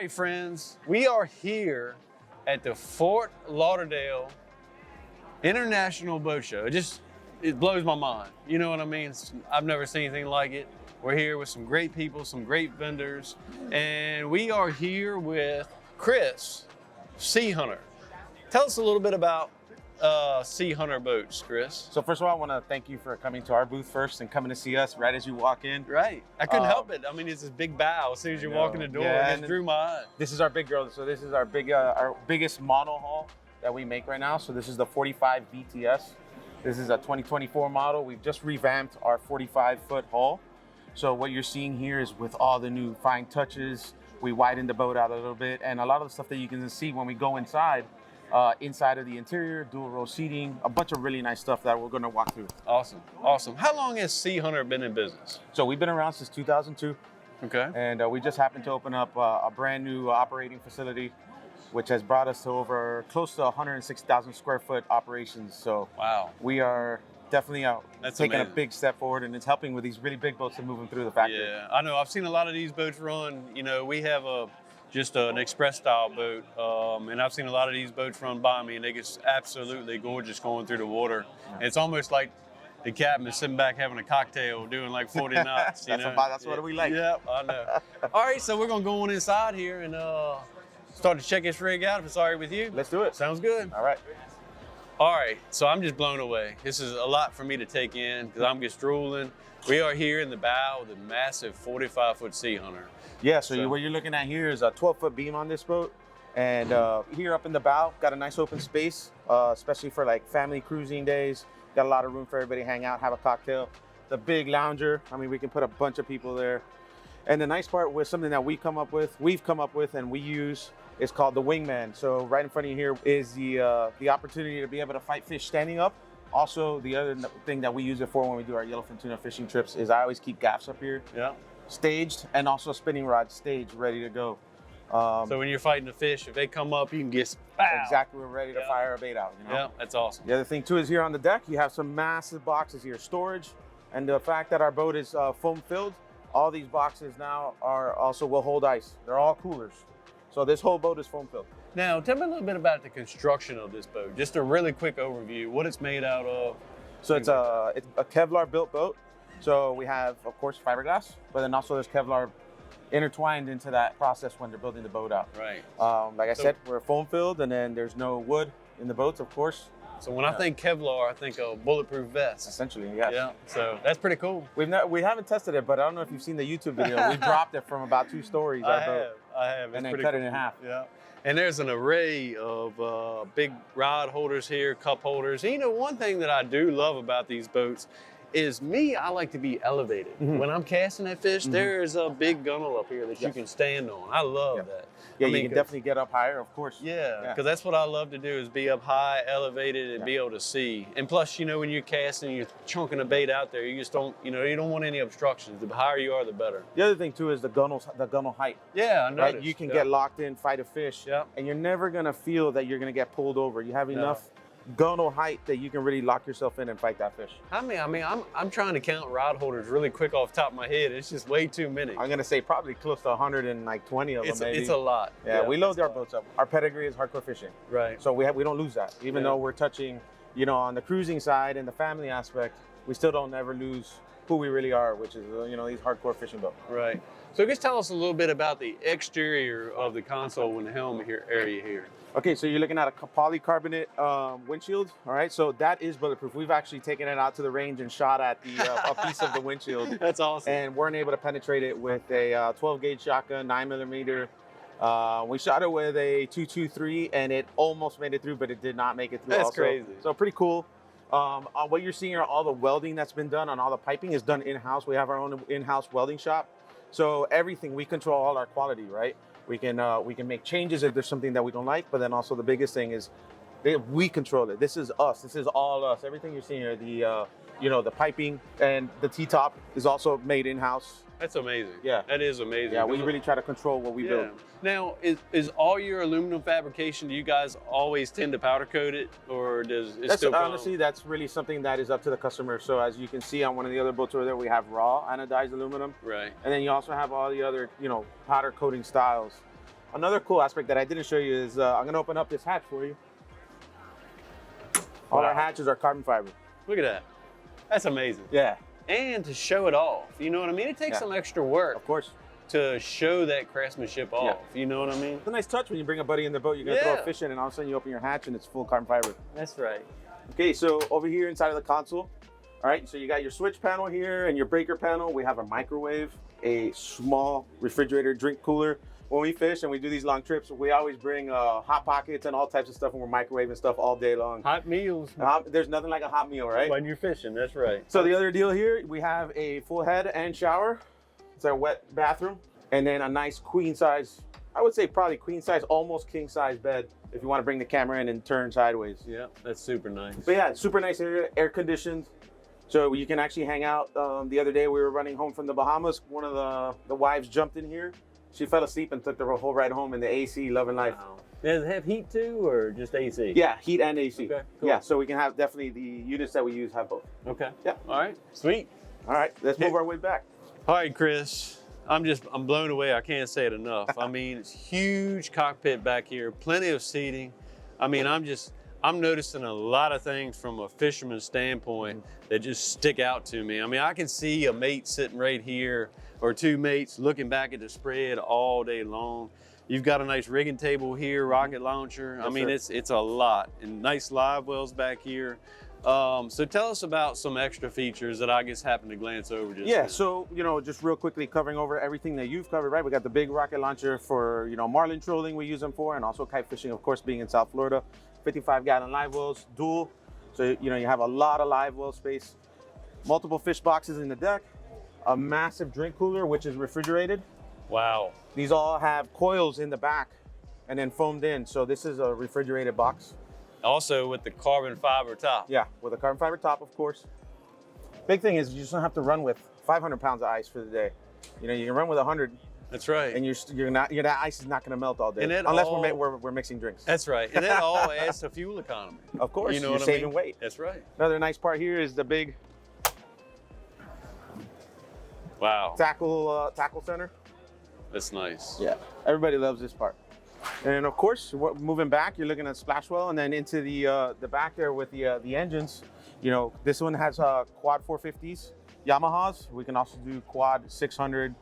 right, friends, we are here at the Fort Lauderdale International Boat Show. It blows my mind. You know what I mean? I've never seen anything like it. We're here with some great people, some great vendors, and we are here with Chris, SeaHunter. Tell us a little bit about SeaHunter boats, Chris. So first of all, I want to thank you for coming to our booth first and coming to see us right as you walk in. Right. I couldn't help it. I mean, it's this big bow. As soon as you walk in the door, it just drew my eye. This is our big girl. So this is our biggest mono hull that we make right now. So this is the 45 VTS. This is a 2024 model. We've just revamped our 45-foot hull. So what you're seeing here is with all the new fine touches, we widened the boat out a little bit, and a lot of the stuff that you can see when we go inside of the interior, dual row seating, a bunch of really nice stuff that we're going to walk through. Awesome, awesome. How long has SeaHunter been in business? So we've been around since 2002. Okay. And we just happened to open up a brand new operating facility, which has brought us to over close to 106,000 square foot operations. So wow, we are definitely taking a big step forward, and it's helping with these really big boats to move them through the factory. Yeah, I know. I've seen a lot of these boats run. You know, we have just an express style boat, and I've seen a lot of these boats run by me, and they get absolutely gorgeous going through the water. And it's almost like the captain is sitting back having a cocktail doing like 40 knots. That's what we like. Yeah, I know. All right, so we're gonna go on inside here and start to check this rig out, if it's all right with you. Let's do it. Sounds good. All right. All right, so I'm just blown away. This is a lot for me to take in because I'm just drooling. We are here in the bow of the massive 45-foot SeaHunter. Yeah, so what you're looking at here is a 12-foot beam on this boat. And here up in the bow, got a nice open space, especially for like family cruising days. Got a lot of room for everybody to hang out, have a cocktail. The big lounger, I mean, we can put a bunch of people there. And the nice part with something that we've come up with and we use is called the wingman. So right in front of you here is the opportunity to be able to fight fish standing up. Also, the other thing that we use it for when we do our yellowfin tuna fishing trips is I always keep gaffs up here, staged, and also spinning rod staged, ready to go. So when you're fighting the fish, if they come up, you can get exactly, we're ready to fire a bait out. You know? Yeah, that's awesome. The other thing too is here on the deck, you have some massive boxes here, storage, and the fact that our boat is foam filled, all these boxes now will hold ice. They're all coolers. So this whole boat is foam filled. Now, tell me a little bit about the construction of this boat. Just a really quick overview, what it's made out of. So it's a Kevlar built boat. So we have, of course, fiberglass, but then also there's Kevlar intertwined into that process when they're building the boat out. Right. Like I said, we're foam filled, and then there's no wood in the boats, of course. So when I think Kevlar, I think a bulletproof vest. Essentially, yes. Yeah, so that's pretty cool. We haven't tested it, but I don't know if you've seen the YouTube video. We dropped it from about 2 stories. I have. And then cut it in half. Yeah. And there's an array of big rod holders here, cup holders. And you know, one thing that I do love about these boats is I like to be elevated. Mm-hmm. When I'm casting that fish, there is a big gunnel up here that you can stand on. I love that. Yeah, you can definitely get up higher, of course. Yeah, because that's what I love to do is be up high, elevated, and be able to see. And plus, you know, when you're casting, you're chunking a bait out there, you just don't, you don't want any obstructions. The higher you are, the better. The other thing too is the gunnel height. Yeah, I know. Right? You can get locked in, fight a fish, and you're never gonna feel that you're gonna get pulled over. You have enough gunnel height that you can really lock yourself in and fight that fish. I'm trying to count rod holders really quick off the top of my head. It's just way too many. I'm gonna say probably close to 120 of them. Maybe. It's a lot. Yeah, we load our boats up. Our pedigree is hardcore fishing. Right. So we don't lose that, even though we're touching, on the cruising side and the family aspect, we still don't ever lose who we really are, which is these hardcore fishing boats. Right. So just tell us a little bit about the exterior of the console and the helm area here. Okay, so you're looking at a polycarbonate windshield. All right, so that is bulletproof. We've actually taken it out to the range and shot at a piece of the windshield. That's awesome. And weren't able to penetrate it with a 12 gauge shotgun, 9mm. We shot it with a 223, and it almost made it through, but it did not make it through. That's crazy. So pretty cool. What you're seeing are all the welding that's been done on all the piping is done in-house. We have our own in-house welding shop. So everything, we control all our quality, right? We can make changes if there's something that we don't like, but then also the biggest thing is we control it. This is us. This is all us. Everything you're seeing here, the piping and the T-top is also made in-house. That's amazing. Yeah. That is amazing. Yeah, we really try to control what we build. Now, is all your aluminum fabrication, do you guys always tend to powder coat it, or does it still come? Honestly, that's really something that is up to the customer. So as you can see on one of the other boats over there, we have raw anodized aluminum. Right. And then you also have all the other, powder coating styles. Another cool aspect that I didn't show you is I'm gonna open up this hatch for you. All our hatches are carbon fiber. Look at that. That's amazing. Yeah. And to show it off, you know what I mean? It takes some extra work. Of course. To show that craftsmanship off, you know what I mean? It's a nice touch when you bring a buddy in the boat, you're gonna throw a fish in and all of a sudden you open your hatch and it's full carbon fiber. That's right. Okay, so over here inside of the console, all right, so you got your switch panel here and your breaker panel. We have a microwave, a small refrigerator drink cooler. When we fish and we do these long trips, we always bring hot pockets and all types of stuff, and we're microwaving stuff all day long. Hot meals. There's nothing like a hot meal, right? When you're fishing, that's right. So the other deal here, we have a full head and shower. It's our wet bathroom. And then a nice queen size, I would say probably queen size, almost king size bed if you want to bring the camera in and turn sideways. Yeah, that's super nice. But yeah, super nice area, air conditioned. So you can actually hang out. The other day we were running home from the Bahamas. One of the wives jumped in here. She fell asleep and took the whole ride home in the AC, loving life. Wow. Does it have heat too, or just AC? Yeah, heat and AC. Okay, cool. Yeah, so we can have definitely the units that we use have both. Okay. Yeah. All right. Sweet. All right, let's move our way back. All right, Chris. I'm blown away. I can't say it enough. I mean, it's huge cockpit back here, plenty of seating. I mean, I'm noticing a lot of things from a fisherman's standpoint that just stick out to me. I mean, I can see a mate sitting right here or two mates looking back at the spread all day long. You've got a nice rigging table here, rocket launcher. Yes, I mean, it's a lot, and nice live wells back here. So tell us about some extra features that I just happened to glance over just now. So, just real quickly covering over everything that you've covered, right? We got the big rocket launcher for, marlin trolling we use them for, and also kite fishing, of course, being in South Florida. 55-gallon live wells, dual. So, you have a lot of live well space. Multiple fish boxes in the deck. A massive drink cooler, which is refrigerated. Wow. These all have coils in the back and then foamed in. So this is a refrigerated box. Also with the carbon fiber top. Yeah, with a carbon fiber top, of course. Big thing is you just don't have to run with 500 pounds of ice for the day. You can run with 100. That's right. And that ice is not going to melt all day, unless we're mixing drinks. That's right. And that all adds to fuel economy. Of course, you're what saving weight. That's right. Another nice part here is the big tackle center. That's nice. Yeah, everybody loves this part. And of course, moving back, you're looking at splash well, and then into the back there with the engines. This one has quad 450s, Yamahas. We can also do quad 600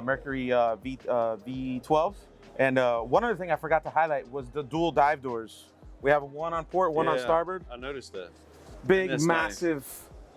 Mercury V12s. And one other thing I forgot to highlight was the dual dive doors. We have one on port, one on starboard. I noticed that. Big, massive,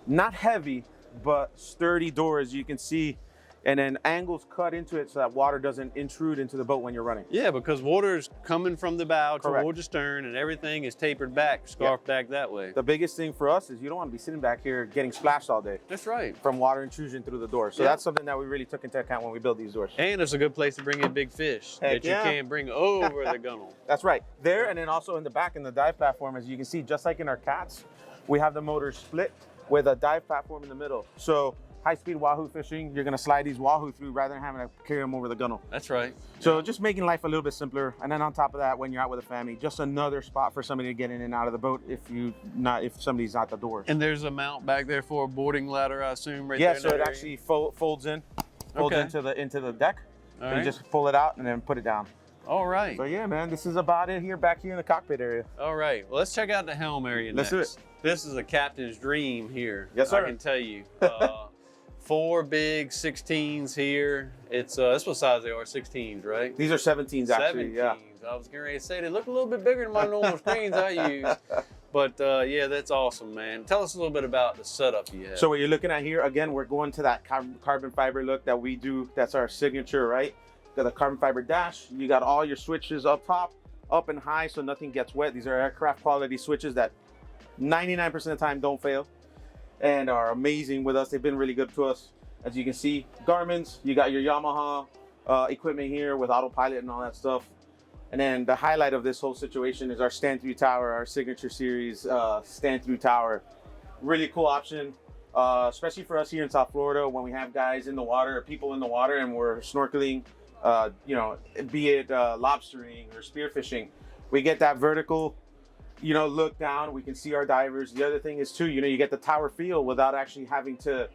not heavy, but sturdy doors. You can see. And then angles cut into it so that water doesn't intrude into the boat when you're running. Yeah, because water is coming from the bow toward the stern, and everything is tapered back, scarfed back that way. The biggest thing for us is you don't want to be sitting back here getting splashed all day. That's right. From water intrusion through the door. So that's something that we really took into account when we built these doors. And it's a good place to bring in big fish that you can't bring over the gunnel. That's right. There, and then also in the back in the dive platform, as you can see, just like in our Cats, we have the motor split with a dive platform in the middle. So high-speed wahoo fishing, you're gonna slide these wahoo through rather than having to carry them over the gunnel. That's right. So just making life a little bit simpler. And then on top of that, when you're out with a family, just another spot for somebody to get in and out of the boat if somebody's at the doors. And there's a mount back there for a boarding ladder, I assume, right there. Yeah, so it actually folds into the deck. So you just pull it out and then put it down. All right. So yeah, man, this is about it back here in the cockpit area. All right. Well, let's check out the helm area next. Let's do it. This is a captain's dream here. Yes, sir. I can tell you. 4 big 16s here. It's that's what size they are, 16s, right? These are 17s actually. 17s. Yeah. I was getting ready to say they look a little bit bigger than my normal screens I use. But yeah, that's awesome, man. Tell us a little bit about the setup you have. So what you're looking at here, again, we're going to that carbon fiber look that we do. That's our signature, right? Got the carbon fiber dash. You got all your switches up top, up and high, so nothing gets wet. These are aircraft quality switches that 99% of the time don't fail and are amazing with us. They've been really good to us. As you can see, Garmin's, you got your Yamaha equipment here with autopilot and all that stuff. And then the highlight of this whole situation is our stand-through tower, our signature series stand-through tower. Really cool option, especially for us here in South Florida when we have guys in the water or people in the water and we're snorkeling, be it lobstering or spearfishing. We get that vertical look down, we can see our divers. The other thing is too, you get the tower feel without actually having to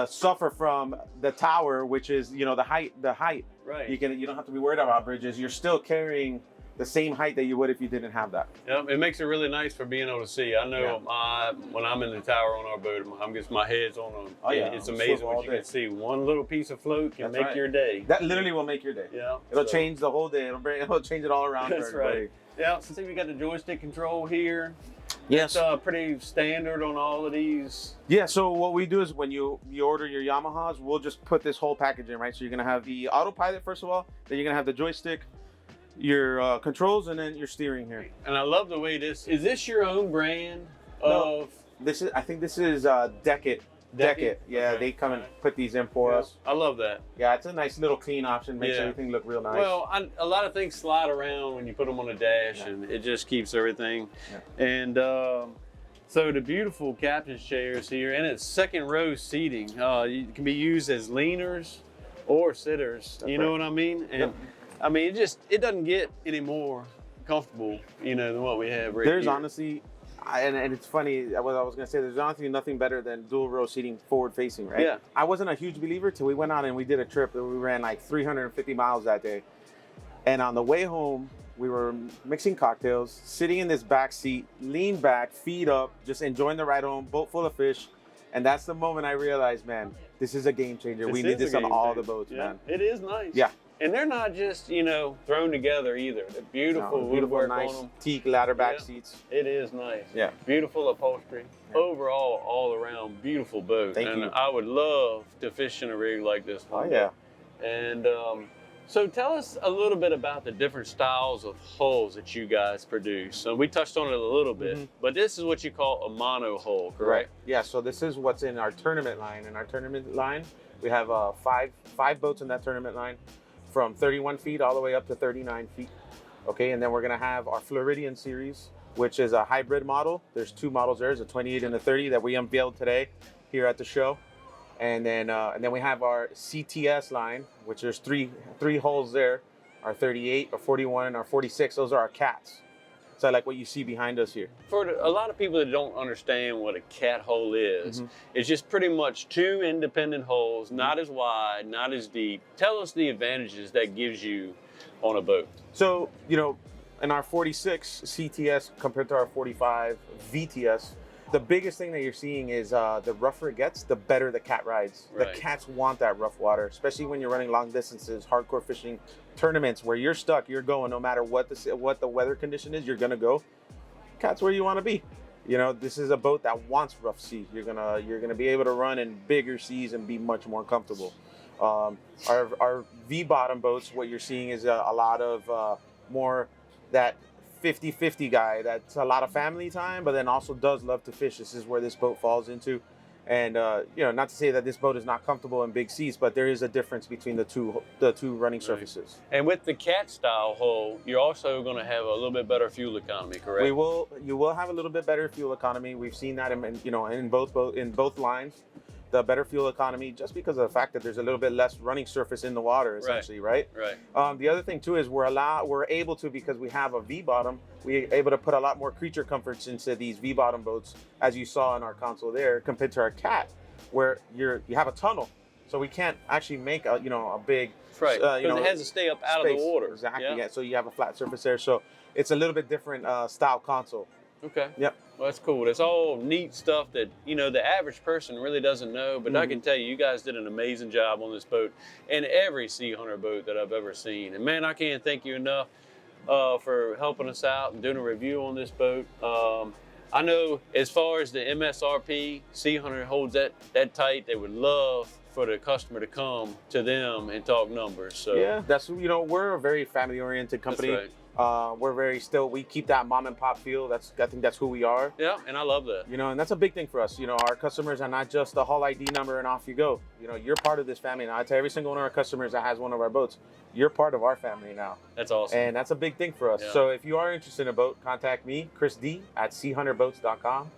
suffer from the tower, which is, the height, Right. You don't have to be worried about bridges. You're still carrying the same height that you would if you didn't have that. Yep, it makes it really nice for being able to see. I know when I'm in the tower on our boat, I'm just my head's on them. Oh, yeah. It's amazing what you can see. One little piece of float can make your day. That literally will make your day. Yeah, it'll change the whole day. It'll change it all around. That's for everybody. Right. Yeah, so see we got the joystick control here. Yes. It's pretty standard on all of these. Yeah, so what we do is when you order your Yamahas, we'll just put this whole package in, right? So you're gonna have the autopilot first of all, then you're gonna have the joystick, your controls, and then your steering here. And I love the way is this your own brand No, of? I think this is Decade. Yeah, they come and put these in for us. I love that. Yeah, it's a nice little clean option. Makes everything look real nice. Well, a lot of things slide around when you put them on the dash, and it just keeps everything. Yeah. And so the beautiful captain's chairs here, and it's second row seating. It can be used as leaners or sitters. That's know what I mean? And I mean, it doesn't get any more comfortable, than what we have right here. There's honestly. And it's funny, what I was going to say, there's honestly nothing better than dual row seating forward facing, right? Yeah. I wasn't a huge believer till we went out and we did a trip and we ran like 350 miles that day. And on the way home, we were mixing cocktails, sitting in this back seat, lean back, feet up, just enjoying the ride home, boat full of fish. And that's the moment I realized, man, this is a game changer. We need this on all the boats, man. It is nice. Yeah. And they're not just, thrown together either. They're beautiful woodwork nice on them. Teak ladder back seats. It is nice. Yeah. Beautiful upholstery. Yeah. Overall, all around, beautiful boat. Thank you. I would love to fish in a rig like this one. Oh, yeah. And so tell us a little bit about the different styles of hulls that you guys produce. So we touched on it a little bit, but this is what you call a mono hull, correct? Right. Yeah, so this is what's in our tournament line. In our tournament line, we have five boats in that tournament line, from 31 feet all the way up to 39 feet. Okay, and then we're gonna have our Floridian series, which is a hybrid model. There's two models there, there's a 28 and a 30 that we unveiled today here at the show. And then we have our CTS line, which there's three hulls there, our 38, our 41, and our 46. Those are our cats. So like what you see behind us here. For a lot of people that don't understand what a cat hull is, it's just pretty much two independent hulls, not as wide, not as deep. Tell us the advantages that gives you on a boat. So, in our 46 CTS compared to our 45 VTS, the biggest thing that you're seeing is the rougher it gets, the better the cat rides. Right. The cats want that rough water, especially when you're running long distances, hardcore fishing tournaments where you're stuck, you're going no matter what the weather condition is, you're gonna go. Cat's where you want to be. This is a boat that wants rough sea. You're gonna be able to run in bigger seas and be much more comfortable. Our V-bottom boats, what you're seeing is a lot of more that 50-50 guy that's a lot of family time, but then also does love to fish. This is where this boat falls into. And not to say that this boat is not comfortable in big seas, but there is a difference between the two running surfaces. And with the cat style hull, you're also going to have a little bit better fuel economy, correct? You will have a little bit better fuel economy. We've seen that in both lines. The better fuel economy, just because of the fact that there's a little bit less running surface in the water, essentially, right? Right. The other thing too is we're able to, because we have a V bottom, we're able to put a lot more creature comforts into these V bottom boats, as you saw in our console there, compared to our Cat, where you have a tunnel, so we can't actually make a big right. Because it has to stay up out of the water. Exactly. Yeah. So you have a flat surface there, so it's a little bit different style console. Okay. Yep. Well, that's cool. That's all neat stuff that, the average person really doesn't know, but I can tell you guys did an amazing job on this boat and every SeaHunter boat that I've ever seen. And man, I can't thank you enough for helping us out and doing a review on this boat. I know as far as the MSRP, SeaHunter holds that tight. They would love for the customer to come to them and talk numbers. So yeah, that's we're a very family oriented company. That's right. We keep that mom and pop feel. I think that's who we are. Yeah, and I love that. And that's a big thing for us. Our customers are not just a hull ID number and off you go. You're part of this family now. I tell every single one of our customers that has one of our boats, you're part of our family now. That's awesome. And that's a big thing for us. Yeah. So if you are interested in a boat, contact me, Chris D at SeaHunterBoats.com,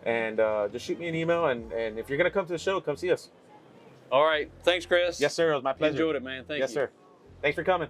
and just shoot me an email. And if you're gonna come to the show, come see us. All right. Thanks, Chris. Yes, sir. It was my pleasure. Enjoyed it, man. Thank you. Yes, sir. Thanks for coming.